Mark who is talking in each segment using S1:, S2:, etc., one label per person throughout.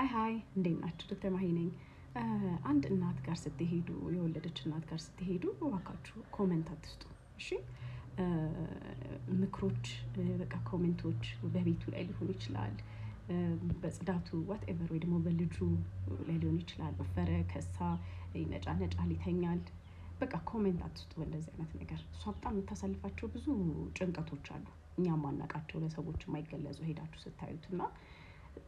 S1: ሃይ እንዴት ናችሁ? ዶክተር ማሂ ነኝ። አንድ እናት ጋር ስትሄዱ የወለደች እናት ጋር ስትሄዱ እባካችሁ ኮሜንት አትስጡ እሺ። ምክሮች በቃ ኮሜንቶች በቤቱ ላይ ሊሆን ይችላል፣ በጽዳቱ whatever ወይ ደግሞ በልጁ ላይ ሊሆን ይችላል። ወፈረ፣ ከሳ፣ ይነጫነጫል፣ ይተኛል፣ በቃ ኮሜንት አትስጡ በእንደዚህ አይነት ነገር። እሷ በጣም የምታሳልፋቸው ብዙ ጭንቀቶች አሉ እኛም ማናቃቸው ለሰዎች የማይገለጹ ሄዳችሁ ስታዩትና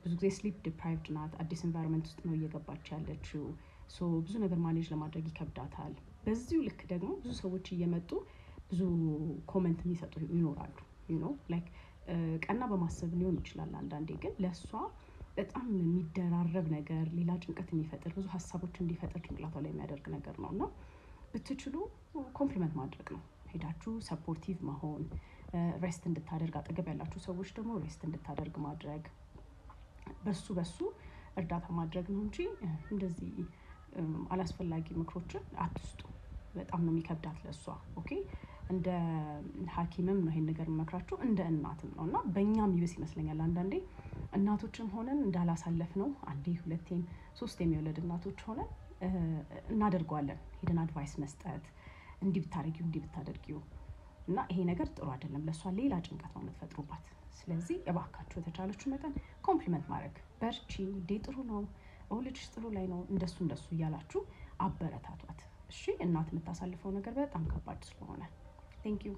S1: ብዙ ጊዜ ስሊፕ ዲፕራይቭድ ናት። አዲስ ኤንቫይሮንመንት ውስጥ ነው እየገባች ያለችው። ሶ ብዙ ነገር ማኔጅ ለማድረግ ይከብዳታል። በዚሁ ልክ ደግሞ ብዙ ሰዎች እየመጡ ብዙ ኮሜንት የሚሰጡ ይኖራሉ። ላይክ ቀና በማሰብ ሊሆን ይችላል አንዳንዴ፣ ግን ለእሷ በጣም የሚደራረብ ነገር፣ ሌላ ጭንቀት የሚፈጥር ብዙ ሀሳቦች እንዲፈጥር ጭንቅላቷ ላይ የሚያደርግ ነገር ነው እና ብትችሉ ኮምፕሊመንት ማድረግ ነው። ሄዳችሁ ሰፖርቲቭ መሆን፣ ሬስት እንድታደርግ፣ አጠገብ ያላችሁ ሰዎች ደግሞ ሬስት እንድታደርግ ማድረግ፣ በሱ እርዳታ ማድረግ ነው እንጂ እንደዚህ አላስፈላጊ ምክሮችን አትስጡ። በጣም ነው የሚከብዳት ለሷ። ኦኬ እንደ ሐኪምም ነው ይሄን ነገር መክራችሁ፣ እንደ እናትም ነውና በእኛም ይብስ ይመስለኛል አንዳንዴ እናቶችም ሆነን እንዳላሳለፍ ነው አንዴ ሁለቴም ሶስቴም የወለድ እናቶች ሆነን እናደርገዋለን። ሄደን አድቫይስ መስጠት፣ እንዲህ ብታረጊው እንዲህ ብታደርጊው እና ይሄ ነገር ጥሩ አይደለም። ለሷ ሌላ ጭንቀት ነው የምትፈጥሩባት። ስለዚህ እባካችሁ የተቻላችሁ መጠን ኮምፕሊመንት ማድረግ፣ በርቺ፣ ጥሩ ነው፣ ልጅሽ ጥሩ ላይ ነው፣ እንደሱ እያላችሁ አበረታቷት እሺ። እናት የምታሳልፈው ነገር በጣም ከባድ ስለሆነ ቴንክ ዩ